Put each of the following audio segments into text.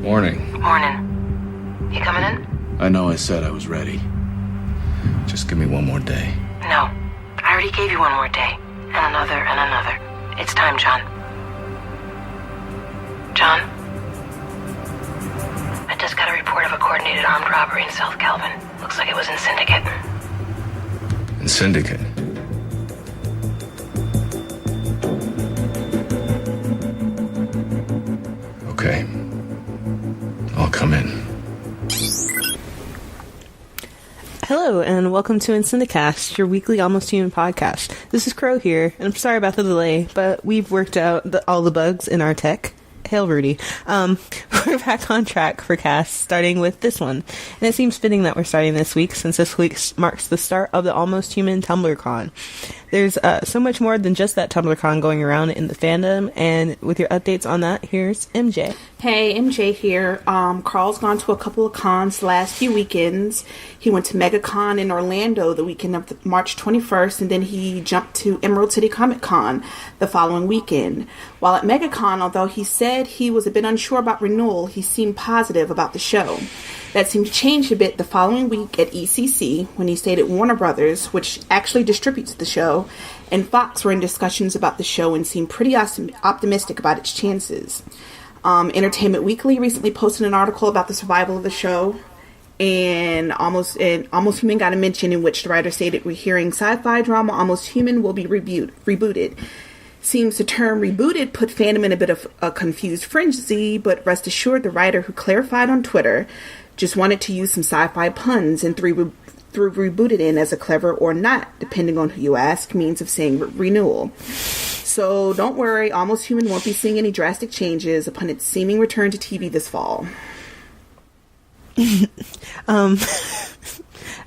Morning. Morning. You coming in? I know I said I was ready. Just give me one more day. No. I already gave you one more day. And another and another. It's time, John. John? I just got a report of a coordinated armed robbery in South Calvin. Looks like it was in Syndicate. In Syndicate? Okay. I'll come in. Hello, and welcome to Incindicast, your weekly Almost Human podcast. This is Crow here, and I'm sorry about the delay, but we've worked out all the bugs in our tech. Hail, Rudy. We're back on track for cast, starting with this one. And it seems fitting that we're starting this week, since this week marks the start of the Almost Human TumblrCon. There's so much more than just that TumblrCon going around in the fandom, and with your updates on that, here's MJ. Hey, MJ here. Carl's gone to a couple of cons the last few weekends. He went to MegaCon in Orlando the weekend of March 21st, and then he jumped to Emerald City Comic Con the following weekend. While at MegaCon, although he said he was a bit unsure about renewal, he seemed positive about the show. That seemed to change a bit the following week at ECC, when he stayed at Warner Brothers, which actually distributes the show, and Fox were in discussions about the show and seemed pretty optimistic about its chances. Entertainment Weekly recently posted an article about the survival of the show, and Almost Human got a mention in which the writer stated, "We're hearing sci-fi drama Almost Human will be rebooted. Seems the term rebooted put fandom in a bit of a confused frenzy, but rest assured the writer, who clarified on Twitter, just wanted to use some sci-fi puns and threw rebooted in as a clever or not, depending on who you ask, means of saying renewal. So don't worry, Almost Human won't be seeing any drastic changes upon its seeming return to TV this fall." I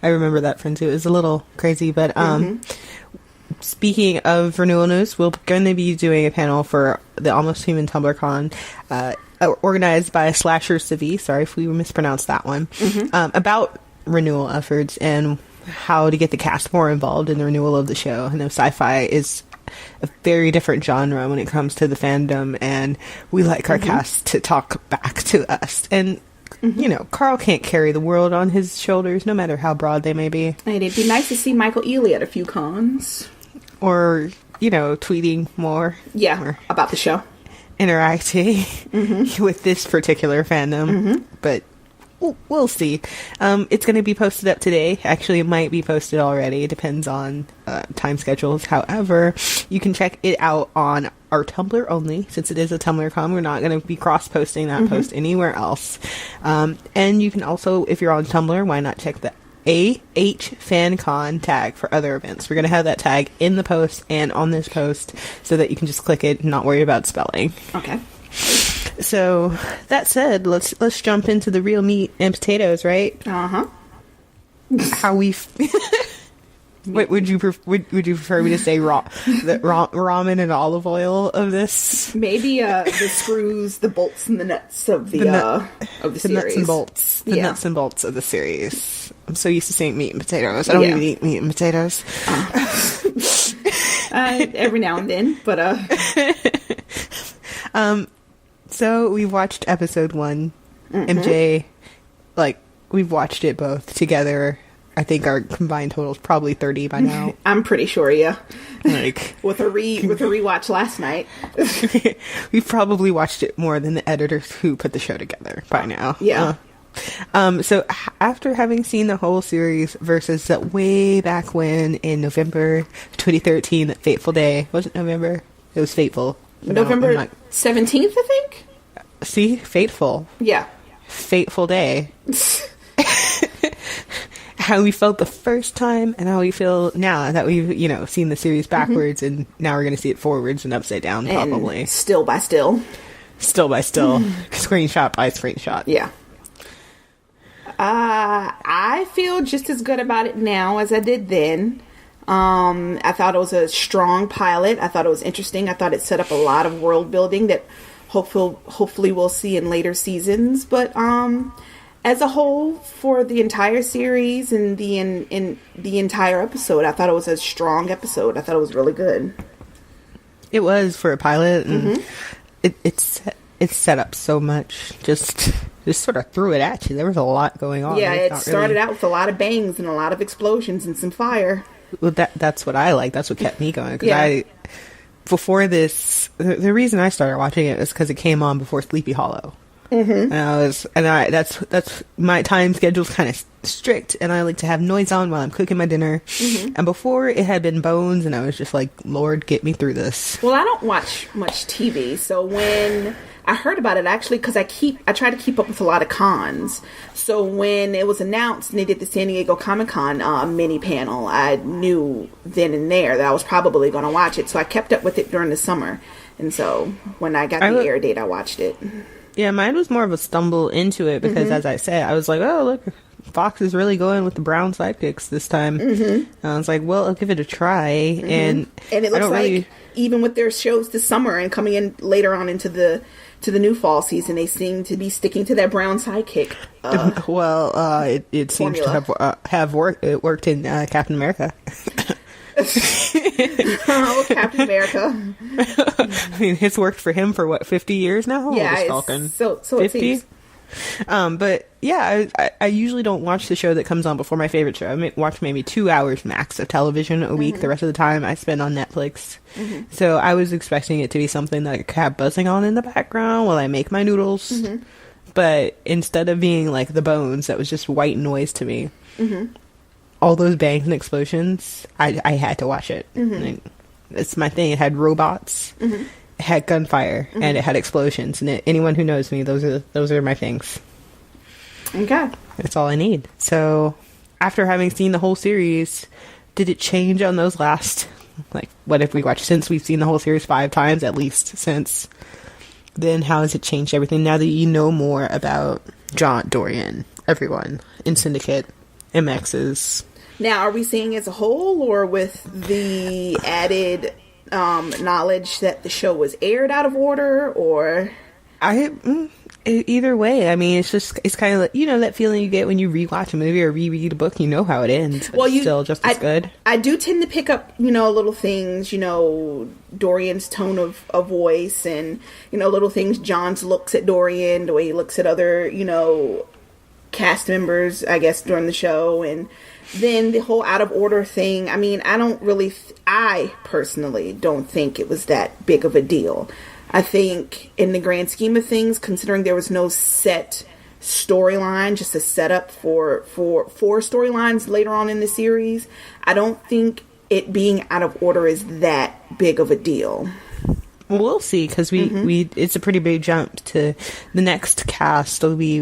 remember that frenzy. It was a little crazy, but speaking of renewal news, we're going to be doing a panel for the Almost Human TumblrCon, organized by Slasher Civi, sorry if we mispronounced that one, about renewal efforts and how to get the cast more involved in the renewal of the show. I know sci-fi is a very different genre when it comes to the fandom, and we like our cast to talk back to us. And you know, Carl can't carry the world on his shoulders, no matter how broad they may be. And it'd be nice to see Michael Ealy at a few cons. Or, you know, tweeting more. Yeah, or about the show. Interacting with this particular fandom. But we'll see. It's going to be posted up today. Actually, it might be posted already. It depends on time schedules. However, you can check it out on our Tumblr only. Since it is a TumblrCon, we're not going to be cross-posting that post anywhere else. And you can also, if you're on Tumblr, why not check the AHFanCon tag for other events. We're going to have that tag in the post and on this post so that you can just click it and not worry about spelling. Okay. So, that said, let's jump into the real meat and potatoes, right? Uh-huh. How we... Wait, would you prefer me to say ramen and olive oil of this? Maybe the screws, the bolts, and the nuts of the series. The nuts and bolts. The nuts and bolts of the series. I'm so used to saying meat and potatoes. I don't even eat meat and potatoes. Every now and then, but So we watched episode 1. MJ, we've watched it both together. I think our combined total is probably 30 by now. I'm pretty sure, yeah. With a rewatch last night. We've probably watched it more than the editors who put the show together by now. Yeah. So after having seen the whole series versus that way back when in November 2013, that fateful day. Was it November? It was fateful. November 17th, I think? See? Fateful. Yeah. Fateful day. How we felt the first time and how we feel now that we've, seen the series backwards and now we're going to see it forwards and upside down, probably. And still by still. Still by still. Screenshot by screenshot. Yeah. I feel just as good about it now as I did then. I thought it was a strong pilot. I thought it was interesting. I thought it set up a lot of world building that hopefully we'll see in later seasons. But as a whole, for the entire series and in the entire episode, I thought it was a strong episode. I thought it was really good. It was for a pilot, and it it's set up so much. Just sort of threw it at you. There was a lot going on. Yeah, It's it not started really- out with a lot of bangs and a lot of explosions and some fire. Well, that's what I like. That's what kept me going. Because Yeah. before this, the reason I started watching it was because it came on before Sleepy Hollow. Mm-hmm. That's my time schedule's kind of strict, and I like to have noise on while I'm cooking my dinner. Mm-hmm. And before, it had been Bones, and I was just like, Lord, get me through this. Well, I don't watch much TV, so when I heard about it, actually, because I try to keep up with a lot of cons. So when it was announced and they did the San Diego Comic-Con mini panel, I knew then and there that I was probably going to watch it. So I kept up with it during the summer, and so when I got the air date, I watched it. Yeah, mine was more of a stumble into it because, as I said, I was like, oh, look, Fox is really going with the brown sidekicks this time. And I was like, well, I'll give it a try. And it looks like even with their shows this summer and coming in later on into the new fall season, they seem to be sticking to that brown sidekick. It seems to have worked. It worked in Captain America. Oh, Captain America. I mean, it's worked for him for what, 50 years now? Yeah, Just talking. so it seems. But yeah, I usually don't watch the show that comes on before my favorite show. I watch maybe 2 hours max of television a week. The rest of the time I spend on Netflix. So I was expecting it to be something that I could have buzzing on in the background while I make my noodles. But instead of being like the Bones, that was just white noise to me. All those bangs and explosions, I had to watch it. Like, it's my thing. It had robots, it had gunfire, and it had explosions. And anyone who knows me, those are my things. Okay. That's all I need. So, after having seen the whole series, did it change on those last, like, what if we watched, since we've seen the whole series 5 times at least since, then how has it changed everything now that you know more about John, Dorian, everyone in Syndicate, MX's? Now, are we seeing as a whole, or with the added knowledge that the show was aired out of order, or? Either way, I mean, it's kind of like, you know, that feeling you get when you rewatch a movie or reread a book. You know how it ends, but it's still just as good. I do tend to pick up, little things, Dorian's tone of voice, and little things. John's looks at Dorian, the way he looks at other, cast members, I guess, during the show, and then the whole out of order thing. I mean, I personally don't think it was that big of a deal. I think in the grand scheme of things, considering there was no set storyline, just a setup for storylines later on in the series, I don't think it being out of order is that big of a deal. Well, we'll see, because it's a pretty big jump to the next cast. It'll be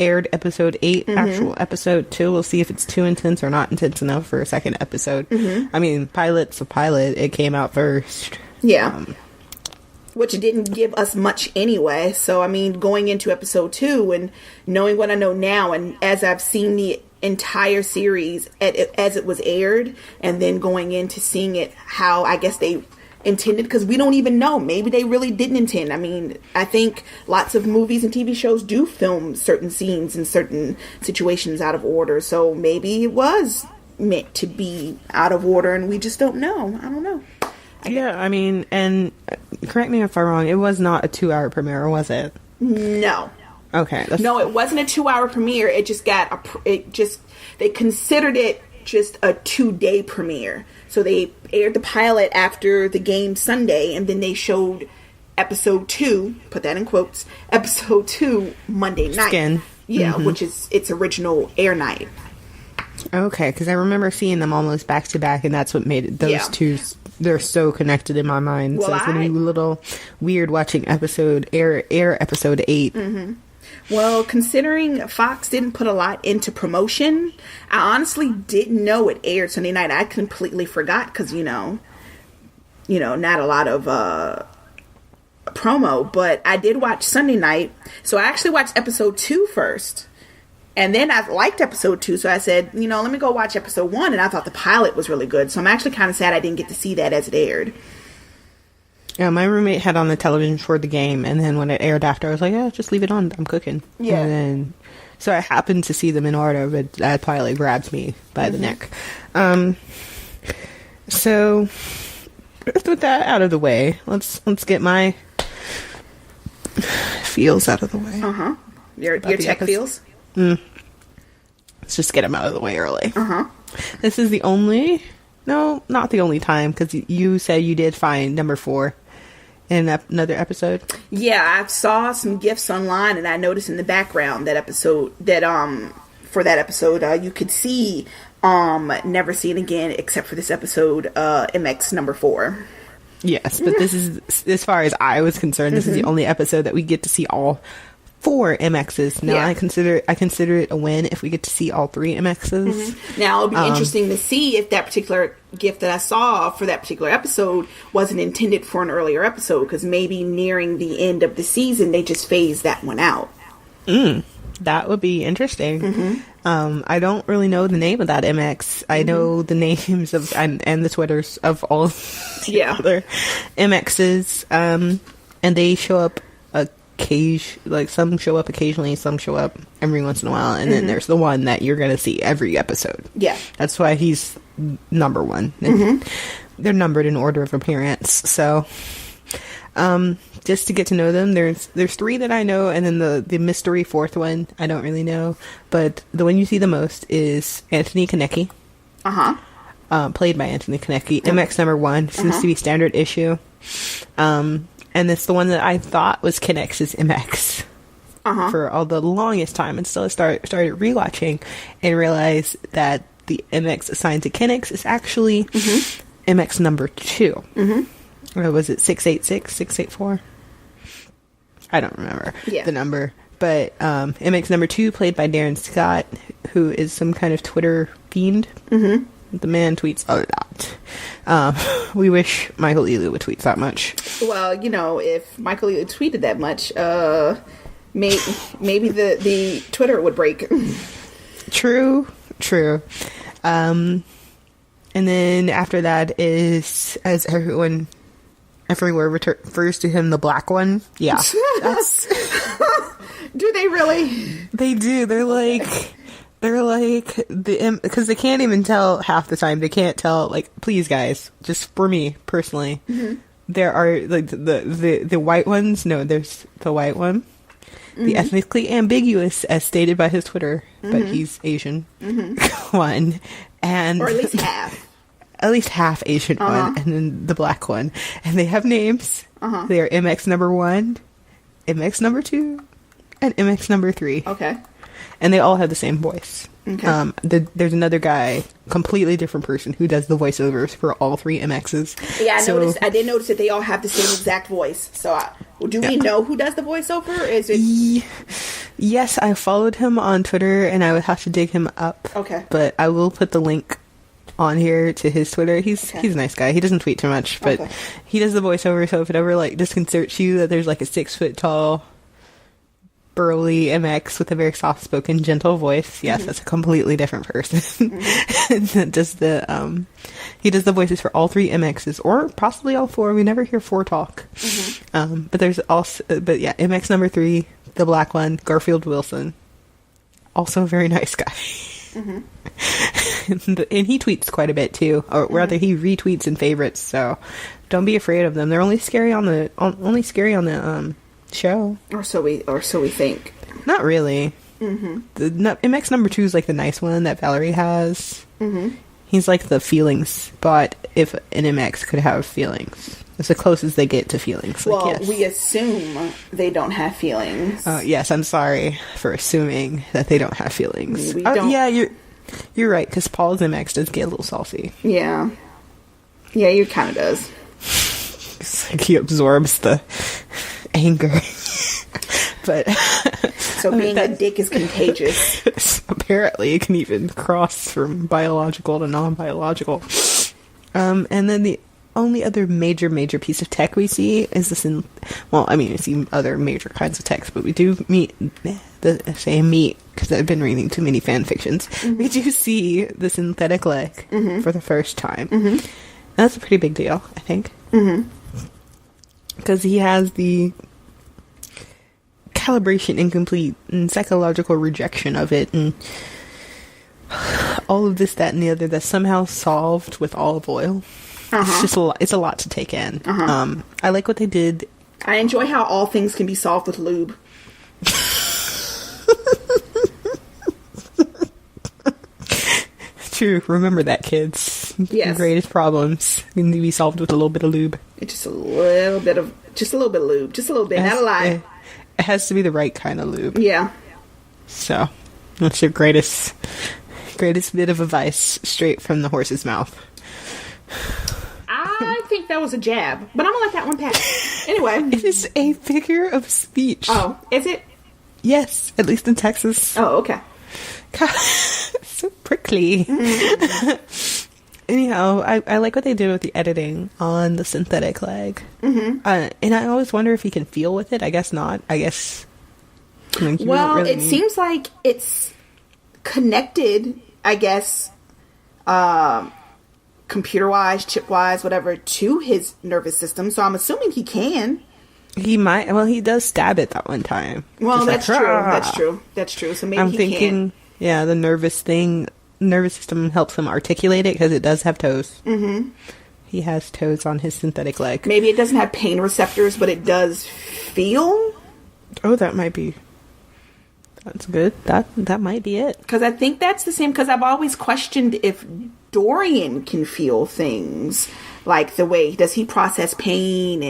aired episode 8, actual episode 2. We'll see if it's too intense or not intense enough for a second episode. I mean, pilot's a pilot. It came out first. Yeah. Which didn't give us much anyway. So, I mean, going into episode 2 and knowing what I know now, and as I've seen the entire series as it was aired, and then going into seeing it how I guess they intended, because we don't even know. Maybe they really didn't intend. I mean, I think lots of movies and TV shows do film certain scenes and certain situations out of order. So maybe it was meant to be out of order and we just don't know. I don't know. Yeah, I mean, and correct me if I'm wrong, it was not a 2-hour premiere, was it? No. Okay. No, it wasn't a 2-hour premiere. It just they considered it just a 2-day premiere. So they aired the pilot after the game Sunday, and then they showed episode 2, put that in quotes, episode 2 Monday night. Skin. Yeah, which is its original air night. Okay, because I remember seeing them almost back to back, and that's what made it, those two, they're so connected in my mind. Well, so it's a little weird watching air episode 8. Well, considering Fox didn't put a lot into promotion, I honestly didn't know it aired Sunday night. I completely forgot because, not a lot of promo, but I did watch Sunday night. So I actually watched episode 2 first. And then I liked episode 2, so I said, let me go watch episode 1, and I thought the pilot was really good. So I'm actually kind of sad I didn't get to see that as it aired. Yeah, my roommate had on the television for the game, and then when it aired after, I was like, yeah, just leave it on. I'm cooking. Yeah. And then, so I happened to see them in order, but that pilot grabs me by the neck. So, with that out of the way, let's get my feels out of the way. Your the tech episode. feels? Let's just get them out of the way early. This is the only... No, not the only time, because you said you did find number 4 in another episode. Yeah, I saw some gifs online, and I noticed in the background that episode that for that episode you could see Never Seen Again, except for this episode MX number 4. Yes, but this is, as far as I was concerned, this is the only episode that we get to see all 4 MXs. Now, Yeah. I consider it a win if we get to see all 3 MXs. Now, it'll be interesting to see if that particular gift that I saw for that particular episode wasn't intended for an earlier episode, because maybe nearing the end of the season, they just phased that one out. That would be interesting. I don't really know the name of that MX. I know the names of and the Twitters of all the other MXs, and they show up like some show up occasionally, some show up every once in a while, and then there's the one that you're gonna see every episode. Yeah. That's why he's number 1. They're numbered in order of appearance, so just to get to know them, there's 3 that I know, and then the mystery 4th one I don't really know, but the one you see the most is Anthony Kaneki, played by Anthony Kaneki. MX number 1 seems to be standard issue, and it's the one that I thought was Kinex's MX for all the longest time, until I started rewatching and realized that the MX assigned to Kinex is actually MX number 2. Or was it 686, 684? I don't remember the number. But MX number 2, played by Darren Scott, who is some kind of Twitter fiend. The man tweets a lot. We wish Michael Ealy would tweet that much. Well, if Michael Ealy tweeted that much, maybe the Twitter would break. True. And then after that is, as everywhere refers to him, the black one. Yeah. That's... Do they really? They do. They're like because they can't even tell half the time. They can't tell, like, please guys, just for me personally, there are like the white ones. No, there's the white one, the ethnically ambiguous, as stated by his Twitter, but he's Asian one, and or at least half. At least half Asian one, and then the black one, and they have names. They are MX number 1, MX number 2, and MX number 3. Okay. And they all have the same voice. Okay. There's another guy, completely different person, who does the voiceovers for all 3 MXs. Yeah, I did notice that they all have the same exact voice. So, do we know who does the voiceover? Is it? Yes, I followed him on Twitter, and I would have to dig him up. Okay. But I will put the link on here to his Twitter. He's a nice guy. He doesn't tweet too much, but he does the voiceover. So if it ever disconcerts you that there's a 6 foot tall, burly MX with a very soft spoken, gentle voice, yes, that's a completely different person. That does he does the voices for all 3 MXs, or possibly all 4. We never hear 4 talk. But there's also, MX number 3, the black one, Garfield Wilson, also a very nice guy. And he tweets quite a bit too, or rather he retweets and favorites, so don't be afraid of them. They're only scary on the show, or so we think. Not really. The MX number 2 is the nice one that Valerie has. He's the feelings, but if an MX could have feelings, it's the closest they get to feelings. Well, yes. We assume they don't have feelings. Yes, I'm sorry for assuming that they don't have feelings. We don't. Yeah, you're right, because Paul's MX does get a little saucy. Yeah, he kind of does. It's he absorbs the anger. But so being a dick is contagious. Apparently, it can even cross from biological to non-biological. And then the only other major piece of tech we see is this we see other major kinds of techs, but we do meet because I've been reading too many fan fictions. We do see the synthetic leg for the first time. And that's a pretty big deal, I think. Because he has the calibration incomplete and psychological rejection of it, and all of this, that, and the other that's somehow solved with olive oil. It's just a lot to take in. I like what they did I enjoy how all things can be solved with lube. True. Remember that, kids. Yes. Your greatest problems can be solved with a little bit of lube. It's just a little bit of lube. Just a little bit. Not a lot. It has to be the right kind of lube. Yeah. So, that's your greatest bit of advice straight from the horse's mouth. I think that was a jab, but I'm gonna let that one pass. Anyway. It is a figure of speech. Oh, is it? Yes, at least in Texas. Oh, okay. God, so prickly. Anyhow, I like what they did with the editing on the synthetic leg. Mm-hmm. And I always wonder if he can feel with it. I guess not. I guess. Like, Well, it seems like it's connected, I guess, computer-wise, chip-wise, whatever, to his nervous system. So I'm assuming he can. He might. Well, he does stab it that one time. Well, Just that's like, true. "Rah!" That's true. So maybe I'm he thinking, can. yeah, the nervous system helps him articulate it because it does have toes. Mm-hmm. He has toes on his synthetic leg. Maybe it doesn't have pain receptors, but it does feel. Oh, that might be. That's good. That might be it. Because I think that's the same. Because I've always questioned if Dorian can feel things like the way does he process pain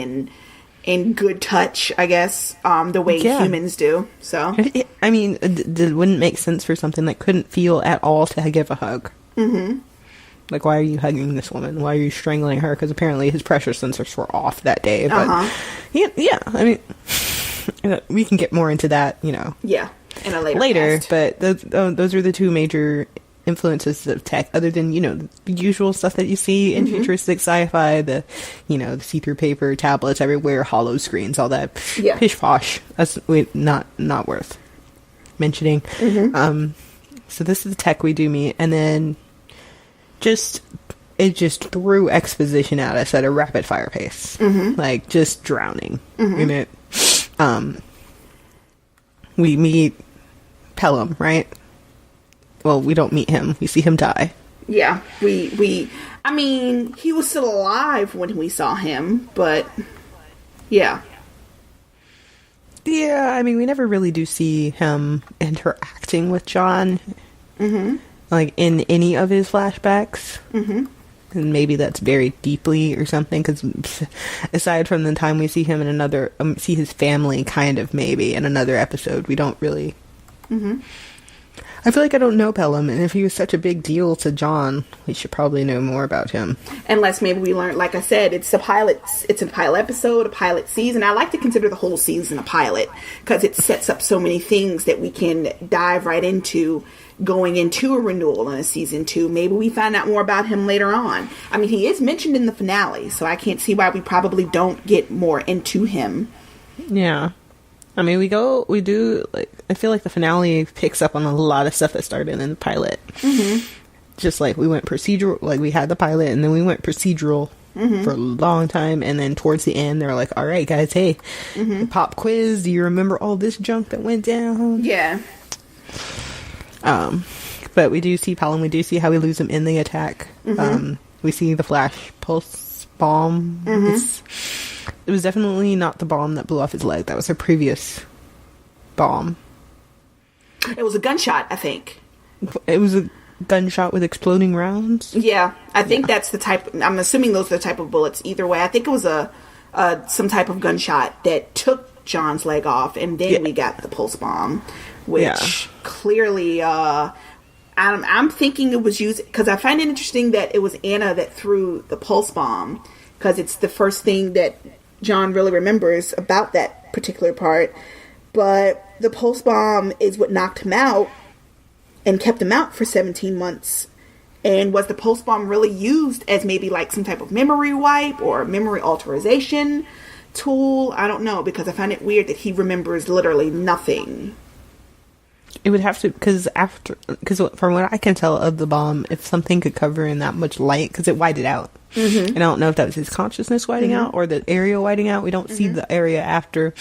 and good touch. I guess the way humans do. So I mean, it wouldn't make sense for something that couldn't feel at all to give a hug. Mm-hmm. Like, why are you hugging this woman? Why are you strangling her? Because apparently his pressure sensors were off that day. But yeah, I mean, we can get more into that, yeah, in a later cast. But those are the two major influences of tech, other than the usual stuff that you see in futuristic sci-fi, the see-through paper, tablets everywhere, hollow screens, all that pish posh. That's not worth mentioning. So this is the tech we do meet, and then it just threw exposition at us at a rapid fire pace, like just drowning in it. We meet Pelham, right? Well, we don't meet him. We see him die. Yeah, I mean, he was still alive when we saw him, but yeah. Yeah, I mean, we never really do see him interacting with John, like in any of his flashbacks. And maybe that's buried deeply or something, because aside from the time we see him in another, see his family kind of maybe in another episode, we don't really. I feel like I don't know Pelham, and if he was such a big deal to John, we should probably know more about him. Unless maybe we learn, like I said, it's a pilot episode, a pilot season. I like to consider the whole season a pilot, because it sets up so many things that we can dive right into going into a renewal in a season 2. Maybe we find out more about him later on. I mean, he is mentioned in the finale, so I can't see why we probably don't get more into him. Yeah. I mean, we do, like, I feel like the finale picks up on a lot of stuff that started in the pilot. Just like we went procedural, like we had the pilot and then we went procedural for a long time. And then towards the end, they're like, all right, guys, hey, pop quiz. Do you remember all this junk that went down? Yeah. But we do see Pelham. We do see how we lose him in the attack. We see the flash pulse bomb. It was definitely not the bomb that blew off his leg. That was a previous bomb. It was a gunshot, I think. It was a gunshot with exploding rounds? Yeah, I think that's the type. I'm assuming those are the type of bullets. Either way, I think it was some type of gunshot that took John's leg off, and then we got the pulse bomb, which clearly, I'm thinking it was used, because I find it interesting that it was Anna that threw the pulse bomb, because it's the first thing that John really remembers about that particular part. But the pulse bomb is what knocked him out and kept him out for 17 months. And was the pulse bomb really used as maybe like some type of memory wipe or memory alteration tool? I don't know, because I find it weird that he remembers literally nothing. It would have to, because from what I can tell of the bomb, if something could cover in that much light, because it whited out. And I don't know if that was his consciousness whiting out or the area whiting out. We don't see the area after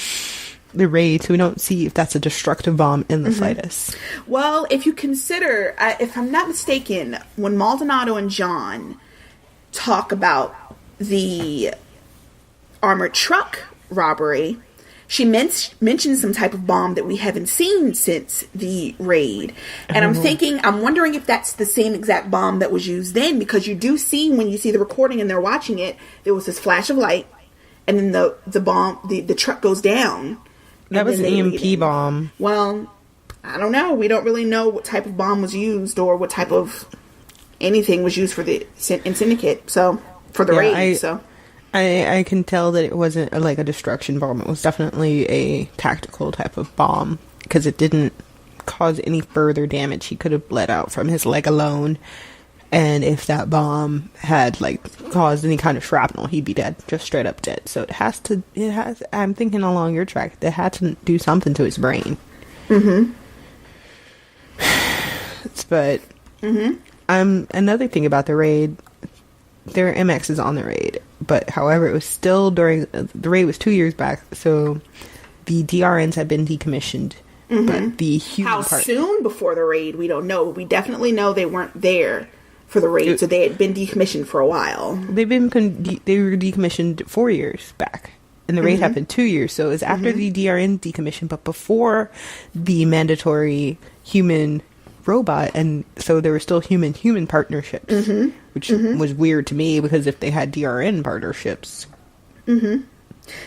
the raid, so we don't see if that's a destructive bomb in the slightest. Well, if you consider, if I'm not mistaken, when Maldonado and John talk about the armored truck robbery. She mentions some type of bomb that we haven't seen since the raid. And I'm wondering if that's the same exact bomb that was used then, because you do see, when you see the recording and they're watching it, there was this flash of light, and then the bomb, the truck goes down. That was an EMP bomb. Well, I don't know. We don't really know what type of bomb was used or what type of anything was used for the in Syndicate. So, for the raid, so... I can tell that it wasn't like a destruction bomb. It was definitely a tactical type of bomb, because it didn't cause any further damage. He could have bled out from his leg alone, and if that bomb had like caused any kind of shrapnel, he'd be dead, just straight up dead. So it has. I'm thinking along your track. It had to do something to his brain. Mm-hmm. But another thing about the raid. There are MXs on the raid, but however, it was still during the raid was 2 years back, so the DRNs had been decommissioned. But the human soon before the raid, we don't know. We definitely know they weren't there for the raid, so they had been decommissioned for a while. They were decommissioned 4 years back, and the raid happened 2 years. So it was after the DRN decommission, but before the mandatory human robot, and so there were still human partnerships, which was weird to me, because if they had DRN partnerships.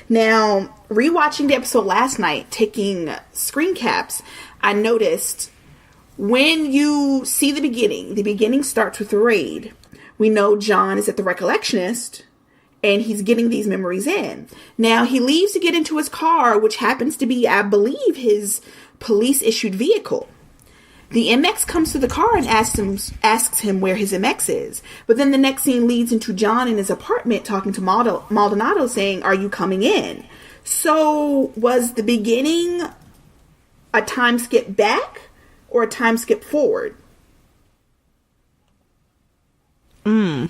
Now, rewatching the episode last night, taking screen caps, I noticed when you see the beginning starts with the raid. We know John is at the Recollectionist, and he's getting these memories in. Now, he leaves to get into his car, which happens to be, I believe, his police-issued vehicle. The MX comes to the car and asks him where his MX is. But then the next scene leads into John in his apartment talking to Maldonado, saying, "Are you coming in?" So was the beginning a time skip back or a time skip forward? I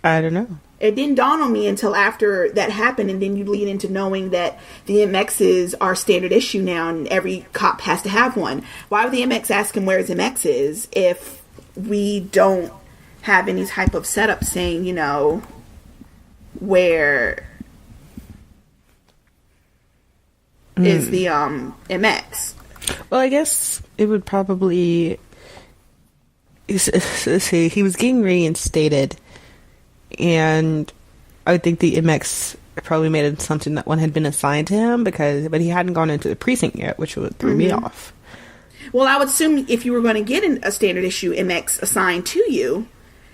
don't know. It didn't dawn on me until after that happened, and then you lead into knowing that the MXs are standard issue now, and every cop has to have one. Why would the MX ask him where his MX is if we don't have any type of setup saying, you know, where is the MX? Well, I guess it would probably... Let's see, he was getting reinstated, and I would think the MX probably made it something that one had been assigned to him, but he hadn't gone into the precinct yet, which threw me off. Well, I would assume if you were going to get a standard issue MX assigned to you,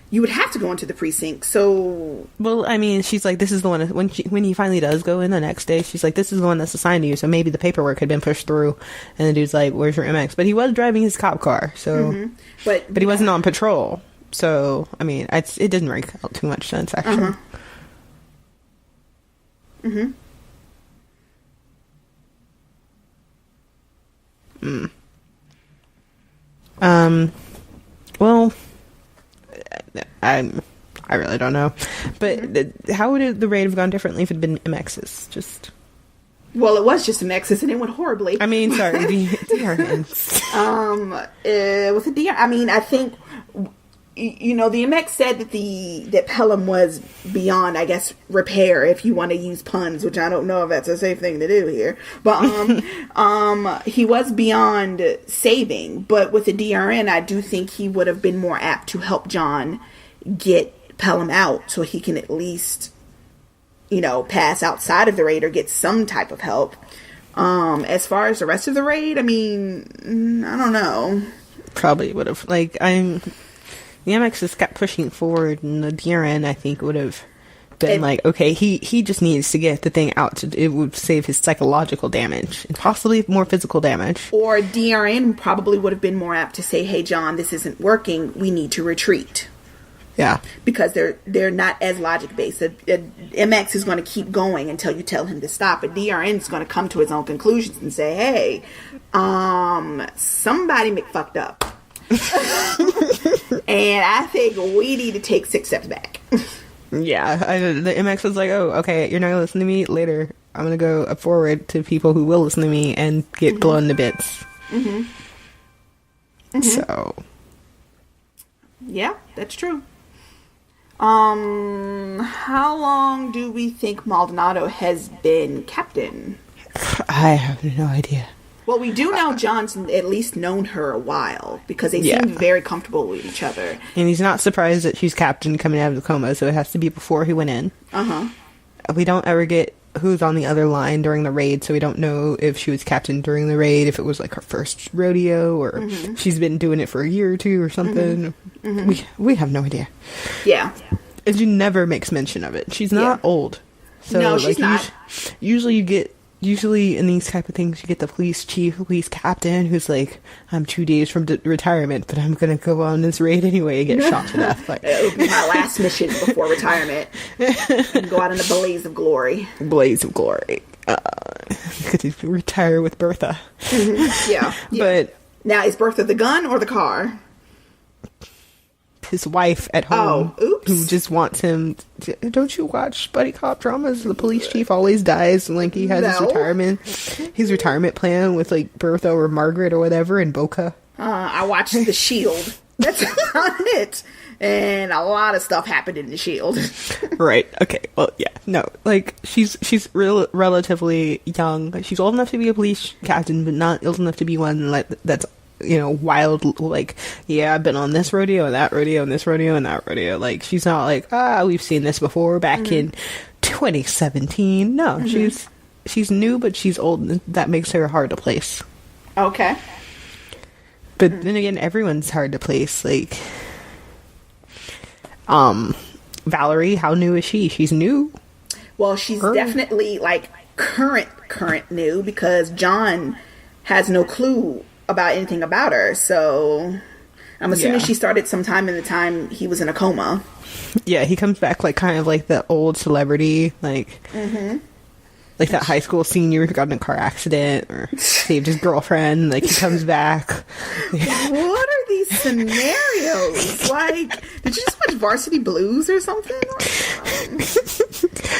you would have to go into the precinct. So, well, I mean, she's like, this is the one when he finally does go in the next day. She's like, this is the one that's assigned to you. So maybe the paperwork had been pushed through, and the dude's like, "Where's your MX?" But he was driving his cop car, so but he wasn't on patrol. So I mean, it didn't make out too much sense actually. Well, I really don't know, but how would the raid have gone differently if it had been MXs? Well, it was just MXs, and it went horribly. I mean, sorry, DRNs. With the DR, I mean, I think, you know, the MX said that Pelham was beyond, I guess, repair, if you want to use puns, which I don't know if that's a safe thing to do here. But he was beyond saving. But with the DRN, I do think he would have been more apt to help John get Pelham out, so he can at least, you know, pass outside of the raid or get some type of help. As far as the rest of the raid, I mean, I don't know. Probably would have, the MX just kept pushing forward, and the DRN, I think, would have been okay, he just needs to get the thing out. It would save his psychological damage, and possibly more physical damage. Or DRN probably would have been more apt to say, "Hey, John, this isn't working. We need to retreat." Yeah. Because they're not as logic-based. MX is going to keep going until you tell him to stop. But DRN is going to come to his own conclusions and say, "Hey, somebody fucked up." And I think we need to take 6 steps back. Yeah. The MX was like, "Oh, okay, you're not going to listen to me? Later, I'm going to go up forward to people who will listen to me and get blown to bits." So. Yeah, that's true. How long do we think Maldonado has been captain? I have no idea. Well, we do know John's at least known her a while because they Yeah. seem very comfortable with each other. And he's not surprised that she's captain coming out of the coma, so it has to be before he went in. We don't ever get who's on the other line during the raid, so we don't know if she was captain during the raid, if it was like her first rodeo, or she's been doing it for a year or two or something. We have no idea. Yeah. And she never makes mention of it. She's not old. So, No, she's not. Usually in these type of things, you get the police chief, police captain, who's like, I'm 2 days from retirement, but I'm going to go on this raid anyway and get shot to death. Like, It would be my last mission before retirement. And go out in a blaze of glory. blaze of glory. Could retire with Bertha. Yeah. But Now, is Bertha the gun or the car? his wife at home, Oh, oops. who just wants him don't you watch buddy cop dramas? The police chief always dies, and like he has his retirement plan with like Bertha or Margaret or whatever, and Boca. I watched The Shield. That's about it. And a lot of stuff happened in The Shield. Right. Okay. Well, yeah. No. Like she's relatively young. She's old enough to be a police captain, but not old enough to be one like that's wild. Like, yeah, I've been on this rodeo and that rodeo and this rodeo and that rodeo. Like, she's not like we've seen this before back in 2017. No, she's new, but she's old. And that makes her hard to place. Okay. But then again, everyone's hard to place. Like, Valerie, how new is she? She's new. Well, she's definitely like current new because John has no clue about anything about her. So I'm assuming she started sometime in the time he was in a coma. Yeah, he comes back like kind of like the old celebrity, like like that high school senior who got in a car accident or saved his girlfriend. Like, he comes back. What are these scenarios? Like, did you just watch Varsity Blues or something?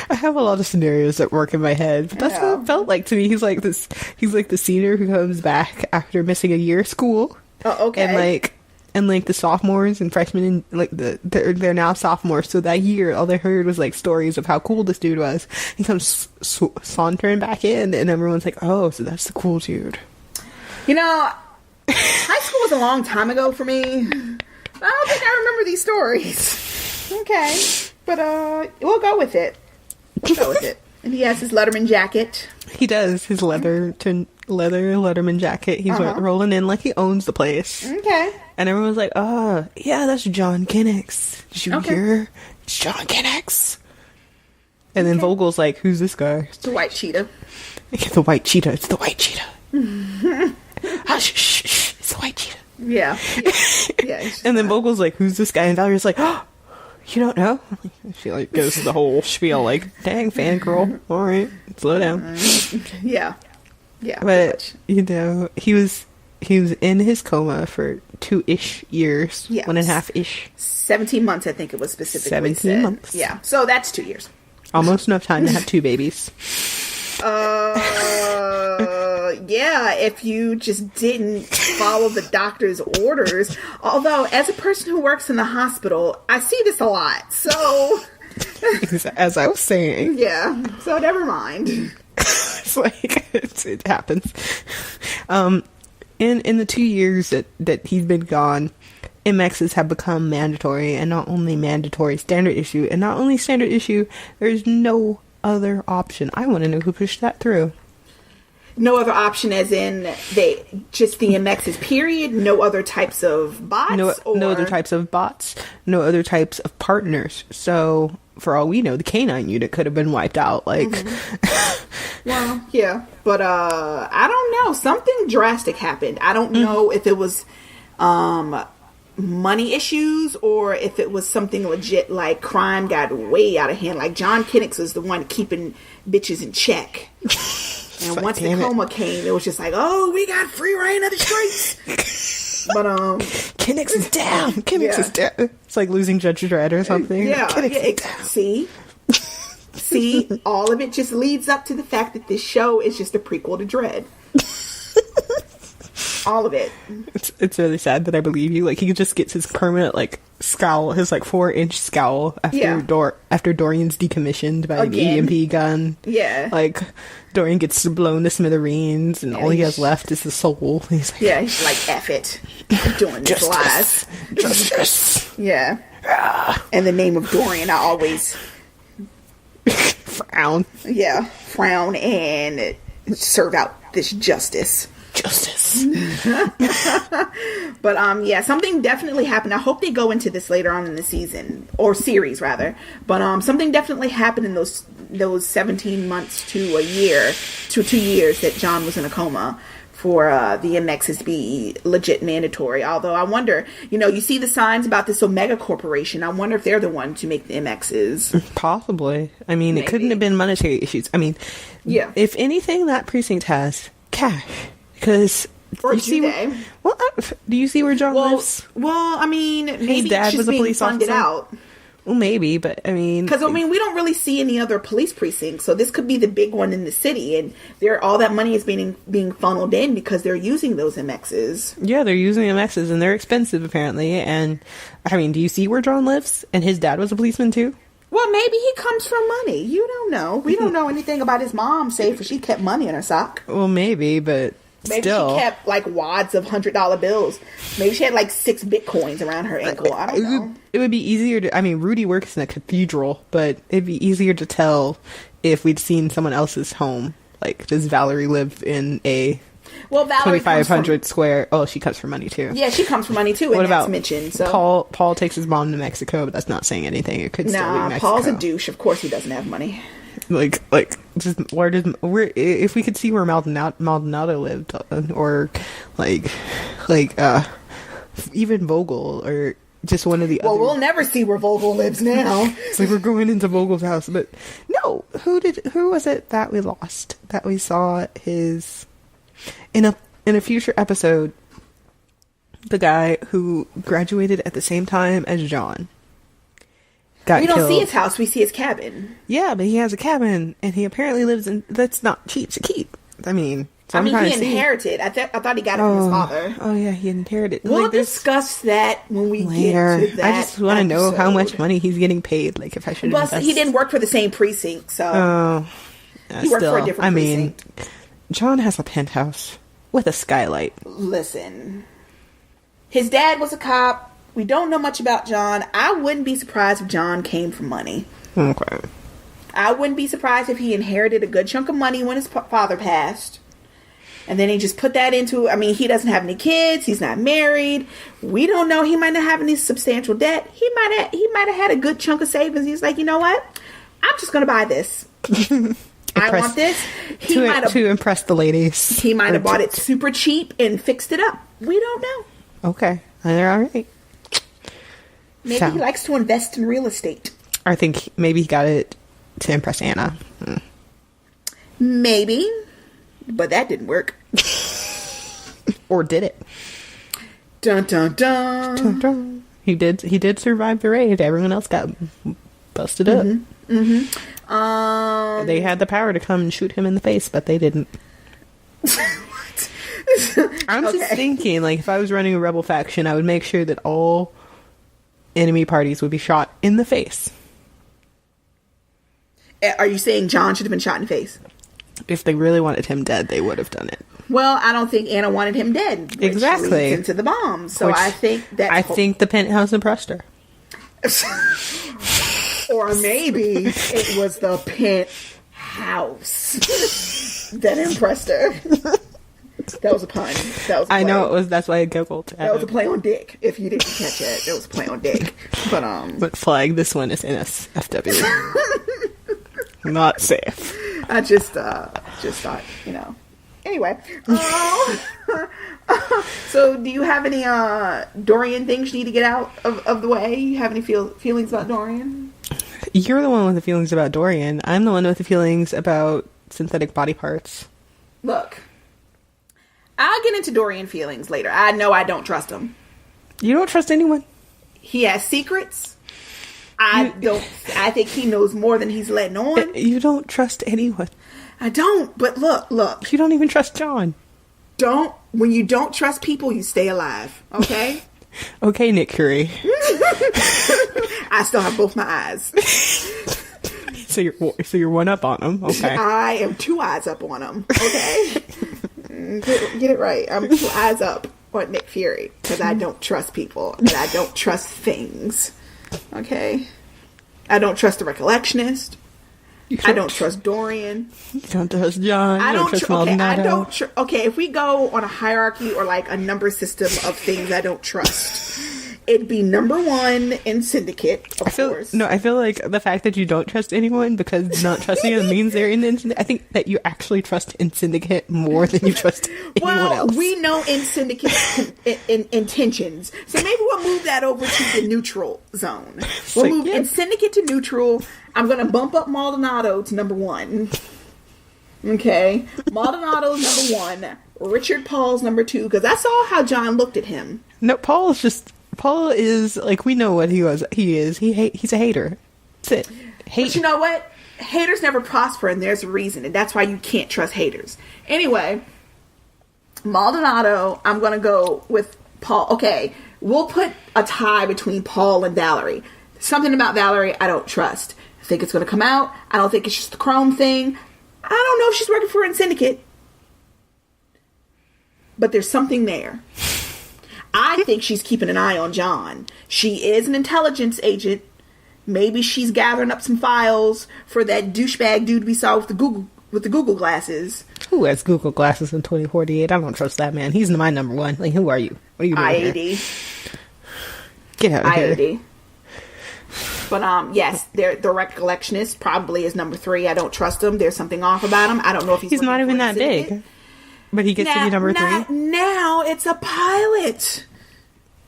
I have a lot of scenarios that work in my head, but that's what it felt like to me. He's like the senior who comes back after missing a year of school. Oh, okay. And the sophomores and freshmen, and like they're now sophomores. So that year, all they heard was like stories of how cool this dude was. He comes sauntering back in, and everyone's like, "Oh, so that's the cool dude." You know, high school was a long time ago for me. I don't think I remember these stories. Okay, but we'll go with it. And he has his Letterman jacket. He does his leather Letterman jacket. He's rolling in like he owns the place. Okay. And everyone's like, "Oh, yeah, that's John Kinnix. Did you hear? It's John Kinnix." And then Vogel's like, "Who's this guy?" It's the white cheetah. The white cheetah. It's the white cheetah. Shh. It's the white cheetah. Yeah. Yeah. And then Vogel's like, "Who's this guy?" And Valerie's like, "Oh, you don't know?" She like goes to the whole spiel like, "Dang, fangirl. All right, slow down." Yeah. Yeah. But he was in his coma for 2-ish years, Yes. 1.5-ish, 17 months, I think it was specifically 17 said. months. Yeah. So that's 2 years. almost enough time to have 2 babies. Yeah, if you just didn't follow the doctor's orders. Although, as a person who works in the hospital, I see this a lot. So, As I was saying, yeah. So never mind. it's like it happens. In the 2 years that he's been gone, MXs have become mandatory, and not only mandatory, standard issue, and not only standard issue. There's no other option. I want to know who pushed that through. No other option, as in the MXs. Period. No other types of bots. No other types of bots. No other types of partners. So, for all we know, the K9 unit could have been wiped out. Like, Well, yeah, but I don't know. Something drastic happened. I don't know if it was money issues or if it was something legit, like crime got way out of hand. Like John Kinnix was the one keeping bitches in check. And like, once the coma came, it was just like, oh, we got free reign of the streets. But Kinnix is down. Kinnix is down. It's like losing Judge Dredd or something. Yeah, Kinnix is down. See, all of it just leads up to the fact that this show is just a prequel to Dredd. All of it. It's really sad, but I believe you. Like, he just gets his permanent, like, scowl, his, like, 4-inch scowl after Yeah. after Dorian's decommissioned by Again. an EMP gun. Yeah. Like, Dorian gets blown to smithereens, and all he has left is his soul. He's like, Yeah, he's like, F it. I'm doing this live. Justice. Yeah. In the name of Dorian, I always, Frown. frown and serve out this justice. Justice. But something definitely happened. I hope they go into this later on in the season, or series rather. But something definitely happened in those 17 months to a year to 2 years that John was in a coma for the MXs to be legit mandatory. Although I wonder, you see the signs about this Omega Corporation. I wonder if they're the one to make the MXs. Possibly. I mean, Maybe. it couldn't have been monetary issues. I mean, Yeah. if anything, that precinct has cash. Because Or you do see, they? well, do you see where John lives? Well, I mean, maybe dad it's just was a being police funded officer? out. Well, maybe, but I mean, Because, we don't really see any other police precincts, so this could be the big one in the city, and all that money is being funneled in because they're using those MXs. yeah, they're using MXs and they're expensive apparently. And I mean, do you see where John lives? And his dad was a policeman too. Well, maybe he comes from money. You don't know. We don't know anything about his mom, save for she kept money in her sock. Well, maybe, but Maybe still, she kept, like, wads of $100 bills. Maybe she had, like, 6 Bitcoins around her ankle. I don't know. it would be easier to. I mean, Rudy works in a cathedral, but it'd be easier to tell if we'd seen someone else's home. Like, does Valerie live in a Well, Valerie comes 2,500 square? Oh, she comes for money too. Yeah, she comes from money, too, What and that's about mentioned. So. Paul takes his mom to Mexico, but that's not saying anything. It could still be Nah, Mexico. Paul's a douche. Of course he doesn't have money. Like, just where if we could see where Maldonado lived, or even Vogel, or just one of the Well, other. we'll never see where Vogel lives now. It's like we're going into Vogel's house, but no. Who was it that we lost? That we saw his in a future episode. The guy who graduated at the same time as John got We don't killed. see his house. We see his cabin. Yeah, but he has a cabin, and he apparently lives in. That's not cheap to keep. I mean, so I mean, I'm he trying to see. inherited. I thought he got it from his father. Oh yeah, he inherited. We'll Like, there's discuss that when we later. get to that. I just want to know how much episode. money he's getting paid. Like, if I should. Plus, he didn't work for the same precinct, so he worked for a different I mean, precinct. John has a penthouse with a skylight. Listen, his dad was a cop. We don't know much about John. I wouldn't be surprised if John came from money. Okay. I wouldn't be surprised if he inherited a good chunk of money when his father passed. And then he just put that into, I mean, he doesn't have any kids. He's not married. We don't know. He might not have any substantial debt. He might have had a good chunk of savings. He's like, you know what? I'm just going to buy this. I want this. He might have to impress the ladies. He might Or have bought to- it super cheap and fixed it up. We don't know. Okay, they're all right. Maybe So- he likes to invest in real estate. I think maybe he got it to impress Anna. Maybe. But that didn't work. Or did it? Dun dun dun. He did survive the raid. Everyone else got busted up. They had the power to come and shoot him in the face, but they didn't. I'm just Okay. thinking, like, if I was running a rebel faction, I would make sure that all enemy parties would be shot in the face. Are you saying John should have been shot in the face? If they really wanted him dead, they would have done it. Well, I don't think Anna wanted him dead. Which Exactly. leads into the bomb. So Which I think that. I think the penthouse impressed her. Or maybe it was the penthouse that impressed her. That was a pun. That was a I know play. it was. That's why I googled. That was a play on dick. If you didn't catch it, that was a play on dick. But Flag. This one is NSFW. Not safe. I just thought, you know. Anyway, so do you have any Dorian things you need to get out of the way? You have any feelings about Dorian? You're the one with the feelings about Dorian. I'm the one with the feelings about synthetic body parts. Look, I'll get into Dorian feelings later. I know I don't trust him. You don't trust anyone. He has secrets. I think he knows more than he's letting on. You don't trust anyone. I don't. But look. You don't even trust John. When you don't trust people, you stay alive. Okay. Okay, Nick Fury. I still have both my eyes. So you're one up on him. Okay. I am 2 eyes up on him. Okay. Get it right. I'm 2 eyes up on Nick Fury because I don't trust people and I don't trust things. Okay. I don't trust the Recollectionist. I don't trust Dorian. You don't trust John. I don't trust okay, Maldonado. okay, if we go on a hierarchy or like a number system of things I don't trust, it'd be number 1 in Syndicate, of course. No, I feel like the fact that you don't trust anyone because not trusting them means they're in the Syndicate. I think that you actually trust in Syndicate more than you trust anyone else. We know in Syndicate intentions, so maybe we'll move that over to the neutral zone. We'll move in Syndicate to neutral. I'm going to bump up Maldonado to number 1. Okay. Maldonado's number 1. Richard Paul's number 2, because I saw how John looked at him. No, Paul is like, we know what he is. He's a hater. That's it. But you know what? Haters never prosper, and there's a reason, and that's why you can't trust haters. Anyway, Maldonado, I'm going to go with Paul. Okay, we'll put a tie between Paul and Valerie. Something about Valerie I don't trust. I think it's going to come out. I don't think it's just the Chrome thing. I don't know if she's working for a Syndicate. But there's something there. I think she's keeping an eye on John. She is an intelligence agent. Maybe she's gathering up some files for that douchebag dude we saw with the Google glasses. Who has Google glasses in 2048? I don't trust that man. He's my number 1. Like, who are you? What are you doing I-80. here? Get out of here. I-80. But yes, the Recollectionist probably is number 3. I don't trust him. There's something off about him. I don't know if he's not even that big. But he gets to be number 3? Now it's a pilot.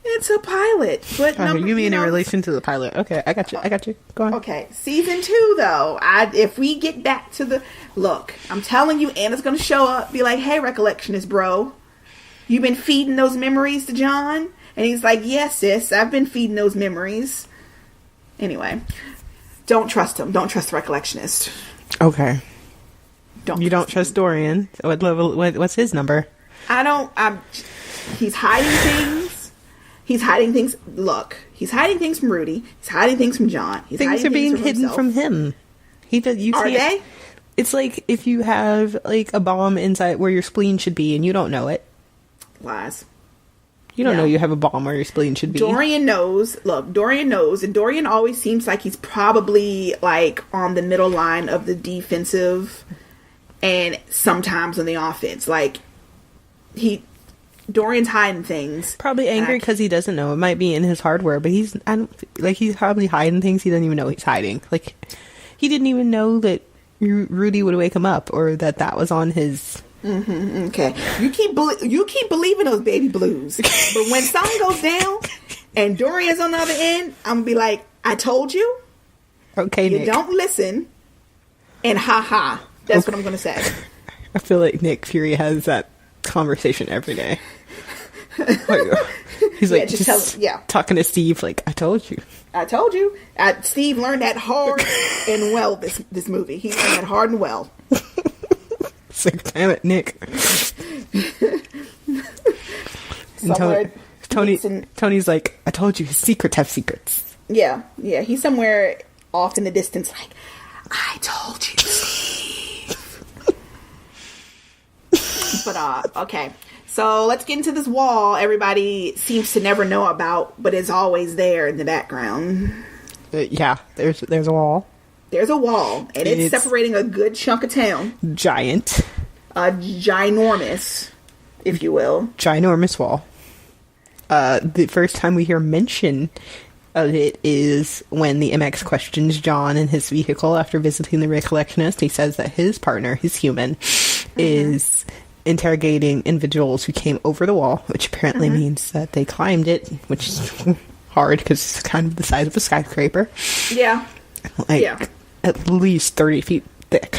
It's a pilot. But you mean in relation to the pilot. Okay, I got you. Go on. Okay, season 2 though. If we get back to the... Look, I'm telling you, Anna's going to show up, be like, hey, Recollectionist bro, you been feeding those memories to John? And he's like, yes, sis, I've been feeding those memories. Anyway, don't trust him. Don't trust the Recollectionist. Okay. You don't trust Dorian. What's his number? He's hiding things. He's hiding things. Look, he's hiding things from Rudy. He's hiding things from John. Things are being hidden from him. Are they? It's like if you have like a bomb inside where your spleen should be and you don't know it. Lies. You don't know you have a bomb where your spleen should be. Dorian knows. Look, Dorian knows. And Dorian always seems like he's probably like on the middle line of the defensive and sometimes on the offense. Like, Dorian's hiding things. Probably angry because he doesn't know. It might be in his hardware, but he's probably hiding things he doesn't even know he's hiding. Like, he didn't even know that Rudy would wake him up or that was on his... Mm-hmm, okay. You keep believing those baby blues. But when something goes down and Dorian's on the other end, I'm going to be like, I told you. Okay, You Nick. don't listen. And ha. That's what I'm going to say. I feel like Nick Fury has that conversation every day. He's like, talking to Steve, like, I told you. I told you. Steve learned that hard and well this movie. He learned that hard and well. It's like, damn it, Nick. And Tony's like, I told you, his secrets have secrets. Yeah. He's somewhere off in the distance, like, I told you, Steve. But okay. So let's get into this wall everybody seems to never know about, but is always there in the background. Yeah, there's a wall. There's a wall, and it's separating a good chunk of town. Giant. Ginormous, if you will. Ginormous wall. The first time we hear mention of it is when the MX questions John in his vehicle after visiting the Recollectionist. He says that his partner, his human, is interrogating individuals who came over the wall, which apparently means that they climbed it, which is hard because it's kind of the size of a skyscraper. Yeah. At least 30 feet thick.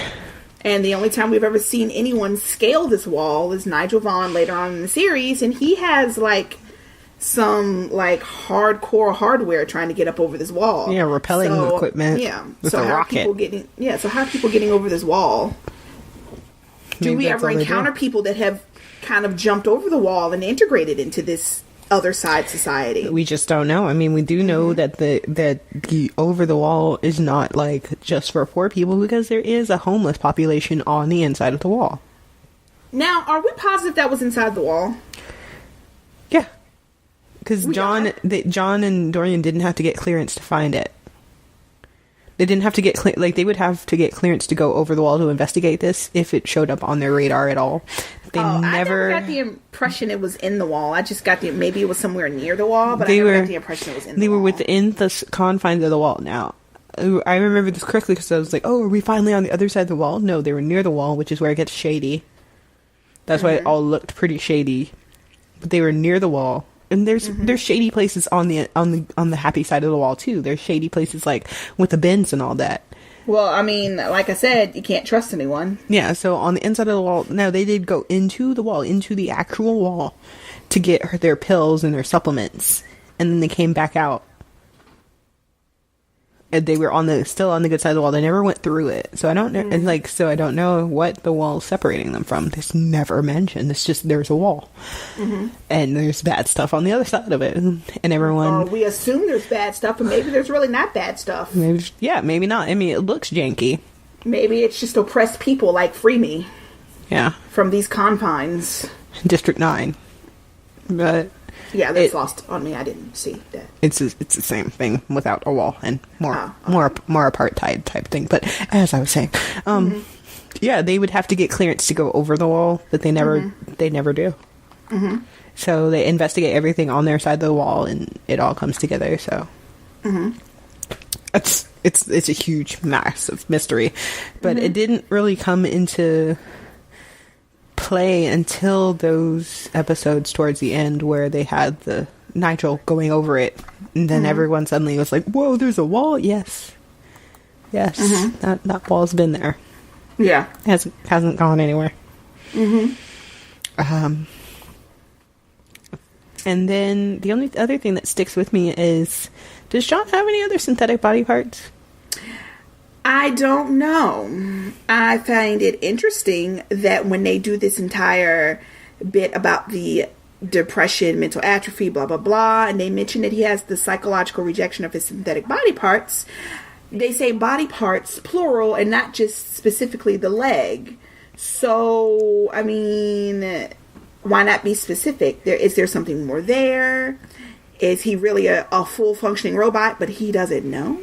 And the only time we've ever seen anyone scale this wall is Nigel Vaughn later on in the series, and he has like some like hardcore hardware trying to get up over this wall. Yeah, rappelling equipment. Yeah. With a rocket. So how are people getting over this wall? Do we ever encounter people that have kind of jumped over the wall and integrated into this other side society. We just don't know. I mean, we do know that the over the wall is not like just for poor people, because there is a homeless population on the inside of the wall. Now, are we positive that was inside the wall? Yeah, because We John and Dorian didn't have to get clearance to find it. They didn't have to get they would have to get clearance to go over the wall to investigate this if it showed up on their radar at all. I never got the impression it was in the wall. I just got maybe it was somewhere near the wall, but I never got the impression it was in the wall. They were within the confines of the wall. Now, I remember this correctly because I was like, "Oh, are we finally on the other side of the wall?" No, they were near the wall, which is where it gets shady. That's why it all looked pretty shady. But they were near the wall. And there's shady places on the happy side of the wall too. There's shady places like with the bins and all that. Well, I mean, like I said, you can't trust anyone. Yeah, so on the inside of the wall, now they did go into the wall, into the actual wall, to get their pills and their supplements, and then they came back out. And they were still on the good side of the wall. They never went through it, so I don't know. And I don't know what the wall's separating them from. It's never mentioned. It's just there's a wall, and there's bad stuff on the other side of it, and everyone. We assume there's bad stuff, but maybe there's really not bad stuff. Maybe not. I mean, it looks janky. Maybe it's just oppressed people like Free Me. Yeah, from these confines. District 9, but. Yeah, that's lost on me. I didn't see that. It's the same thing without a wall and more apartheid type thing. But as I was saying, yeah, they would have to get clearance to go over the wall, but they never do. So they investigate everything on their side of the wall, and it all comes together. So it's a huge, massive mystery, but it didn't really come into play until those episodes towards the end where they had the Nigel going over it, and then everyone suddenly was like, "Whoa, there's a wall!" Yes, that wall's been there. Yeah, hasn't gone anywhere. And then the only other thing that sticks with me is, does John have any other synthetic body parts? I don't know. I find it interesting that when they do this entire bit about the depression, mental atrophy, blah, blah, blah, and they mention that he has the psychological rejection of his synthetic body parts, they say body parts, plural, and not just specifically the leg. So, I mean, why not be specific? Is there something more there? Is he really a full functioning robot, but he doesn't know?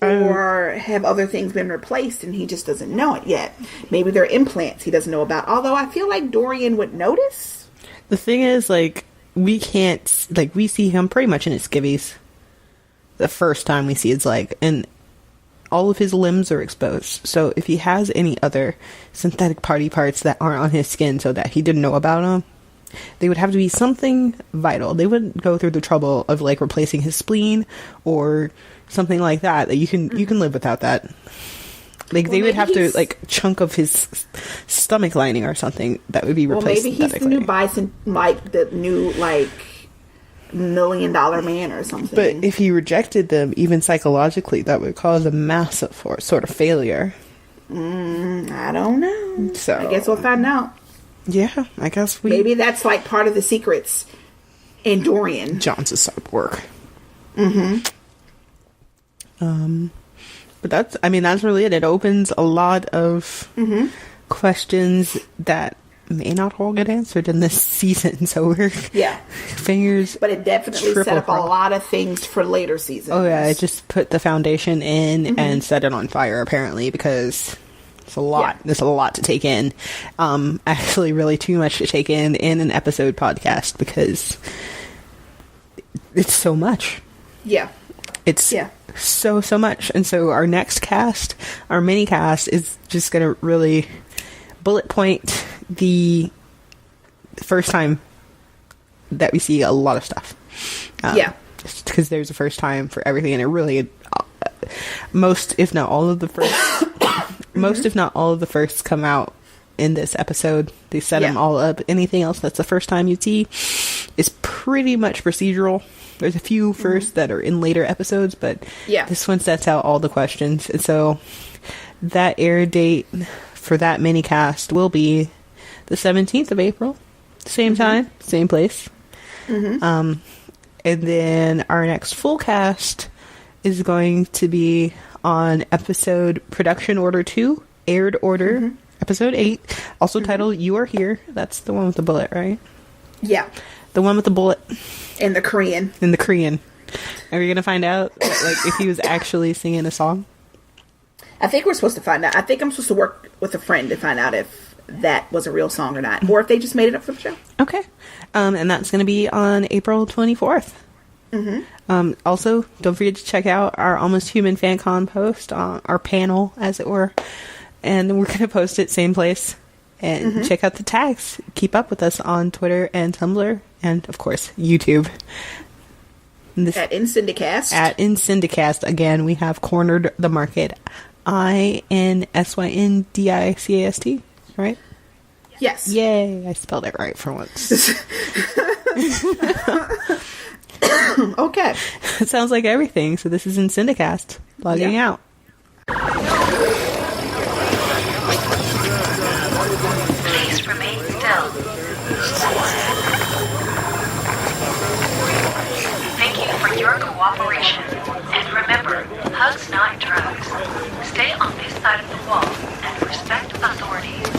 Or have other things been replaced and he just doesn't know it yet? Maybe they're implants he doesn't know about. Although I feel like Dorian would notice. The thing is, like, we can't, like, we see him pretty much in his skivvies. The first time we see his leg, and all of his limbs are exposed. So if he has any other synthetic body parts that aren't on his skin so that he didn't know about them, they would have to be something vital. They wouldn't go through the trouble of, like, replacing his spleen or something like that. You can live without that. Like, they would have to, like, chunk of his stomach lining or something that would be replaced. Well, maybe he's the new bison, like the new, like, $1 million man or something. But if he rejected them, even psychologically, that would cause a massive sort of failure. I don't know. So I guess we'll find out. Yeah, I guess maybe that's like part of the secrets in Dorian. John's a cyborg. But that's really it. It opens a lot of questions that may not all get answered in this season. So we're fingers. But it definitely set up a lot of things for later seasons. Oh yeah, it just put the foundation in and set it on fire apparently, because it's a lot. Yeah. There's a lot to take in. Actually, really too much to take in an episode podcast, because it's so much. Yeah. It's so much. And so our next cast, our mini cast, is just going to really bullet point the first time that we see a lot of stuff. Because there's a first time for everything, and it really, most if not all of the firsts come out in this episode. They set them all up. Anything else that's the first time you see is pretty much procedural. There's a few firsts that are in later episodes, but this one sets out all the questions. And so that air date for that mini cast will be the 17th of April. Same time, same place. And then our next full cast is going to be on episode Production Order 2, Aired Order, episode 8, also titled You Are Here. That's the one with the bullet, right? Yeah. The one with the bullet In the Korean. in the Korean. Are we going to find out like if he was actually singing a song? I think we're supposed to find out. I think I'm supposed to work with a friend to find out if that was a real song or not. Or if they just made it up for the show. Okay. And that's going to be on April 24th. Also, don't forget to check out our Almost Human FanCon post, on our panel, as it were. And we're going to post it same place. And check out the tags. Keep up with us on Twitter and Tumblr. And, of course, YouTube. At InSyndicast. At InSyndicast. Again, we have cornered the market. INSYNDICAST, right? Yes. Yay, I spelled it right for once. Okay. It sounds like everything. So this is InSyndicast. Logging out. Please remain still. Thank you for your cooperation. And remember, hugs not